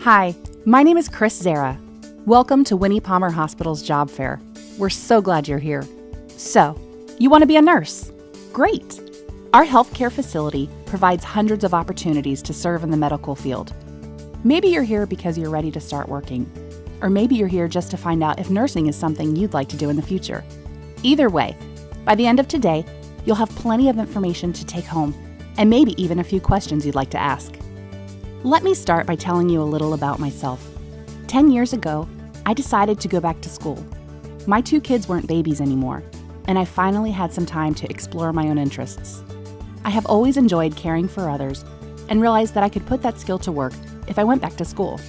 Hi, my name is Chris Zara. Welcome to Winnie Palmer Hospital's job fair. We're so glad you're here. So, you want to be a nurse? Great! Our healthcare facility provides hundreds of opportunities to serve in the medical field. Maybe you're here because you're ready to start working, or maybe you're here just to find out if nursing is something you'd like to do in the future. Either way, by the end of today, you'll have plenty of information to take home, and maybe even a few questions you'd like to ask. Let me start by telling you a little about myself. 10 years ago, I decided to go back to school. My 2 kids weren't babies anymore, and I finally had some time to explore my own interests. I have always enjoyed caring for others and realized that I could put that skill to work if I went back to school.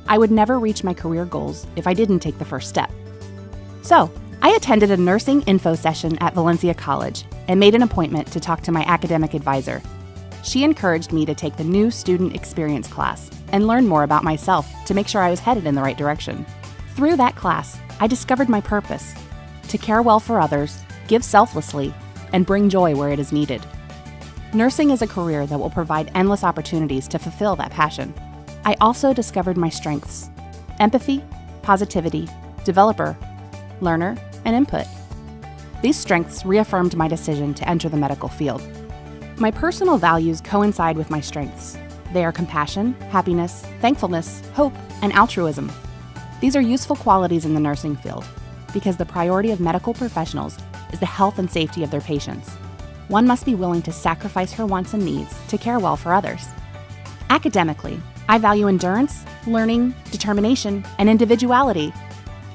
I would never reach my career goals if I didn't take the first step. So, I attended a nursing info session at Valencia College and made an appointment to talk to my academic advisor. She encouraged me to take the new student experience class and learn more about myself to make sure I was headed in the right direction. Through that class, I discovered my purpose: to care well for others, give selflessly, and bring joy where it is needed. Nursing is a career that will provide endless opportunities to fulfill that passion. I also discovered my strengths: empathy, positivity, developer, learner, and input. These strengths reaffirmed my decision to enter the medical field. My personal values coincide with my strengths. They are compassion, happiness, thankfulness, hope, and altruism. These are useful qualities in the nursing field because the priority of medical professionals is the health and safety of their patients. One must be willing to sacrifice her wants and needs to care well for others. Academically, I value endurance, learning, determination, and individuality.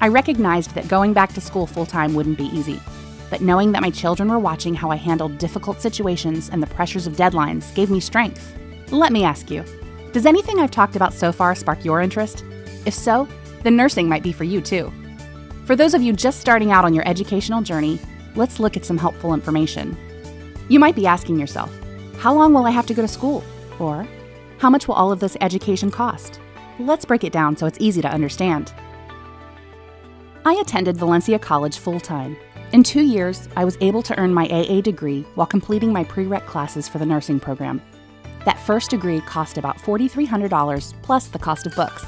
I recognized that going back to school full-time wouldn't be easy, but knowing that my children were watching how I handled difficult situations and the pressures of deadlines gave me strength. Let me ask you, does anything I've talked about so far spark your interest? If so, then nursing might be for you too. For those of you just starting out on your educational journey, let's look at some helpful information. You might be asking yourself, how long will I have to go to school? Or, how much will all of this education cost? Let's break it down so it's easy to understand. I attended Valencia College full-time. In 2 years, I was able to earn my AA degree while completing my prereq classes for the nursing program. That first degree cost about $4,300 plus the cost of books.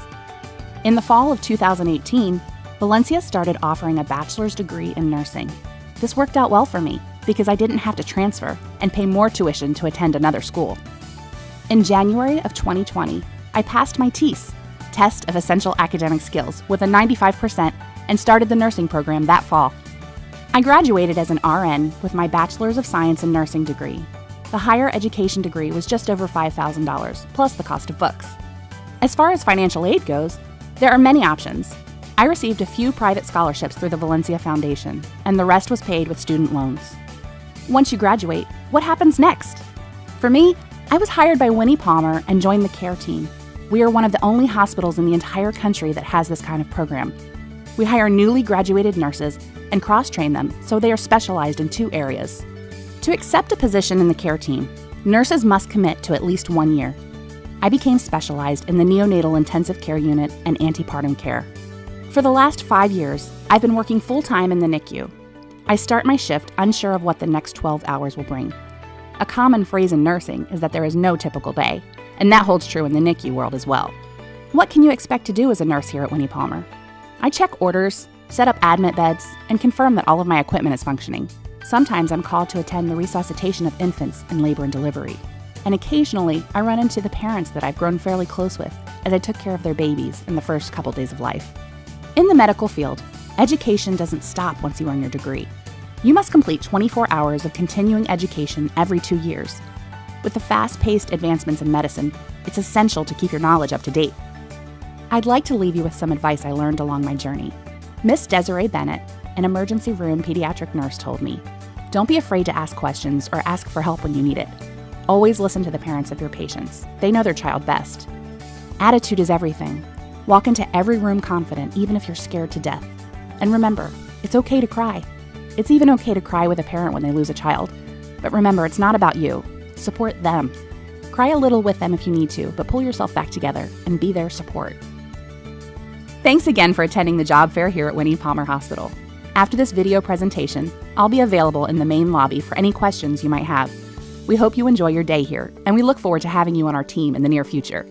In the fall of 2018, Valencia started offering a bachelor's degree in nursing. This worked out well for me because I didn't have to transfer and pay more tuition to attend another school. In January of 2020, I passed my TEAS, Test of Essential Academic Skills, with a 95% and started the nursing program that fall. I graduated as an RN with my Bachelor's of Science in Nursing degree. The higher education degree was just over $5,000, plus the cost of books. As far as financial aid goes, there are many options. I received a few private scholarships through the Valencia Foundation, and the rest was paid with student loans. Once you graduate, what happens next? For me, I was hired by Winnie Palmer and joined the care team. We are one of the only hospitals in the entire country that has this kind of program. We hire newly graduated nurses and cross-train them so they are specialized in 2 areas. To accept a position in the care team, nurses must commit to at least 1 year. I became specialized in the neonatal intensive care unit and antepartum care. For the last 5 years, I've been working full-time in the NICU. I start my shift unsure of what the next 12 hours will bring. A common phrase in nursing is that there is no typical day, and that holds true in the NICU world as well. What can you expect to do as a nurse here at Winnie Palmer? I check orders, set up admit beds, and confirm that all of my equipment is functioning. Sometimes I'm called to attend the resuscitation of infants in labor and delivery. And occasionally, I run into the parents that I've grown fairly close with as I took care of their babies in the first couple days of life. In the medical field, education doesn't stop once you earn your degree. You must complete 24 hours of continuing education every 2 years. With the fast-paced advancements in medicine, it's essential to keep your knowledge up to date. I'd like to leave you with some advice I learned along my journey. Miss Desiree Bennett, an emergency room pediatric nurse, told me, "Don't be afraid to ask questions or ask for help when you need it. Always listen to the parents of your patients. They know their child best. Attitude is everything. Walk into every room confident, even if you're scared to death. And remember, it's okay to cry. It's even okay to cry with a parent when they lose a child. But remember, it's not about you. Support them. Cry a little with them if you need to, but pull yourself back together and be their support." Thanks again for attending the job fair here at Winnie Palmer Hospital. After this video presentation, I'll be available in the main lobby for any questions you might have. We hope you enjoy your day here, and we look forward to having you on our team in the near future.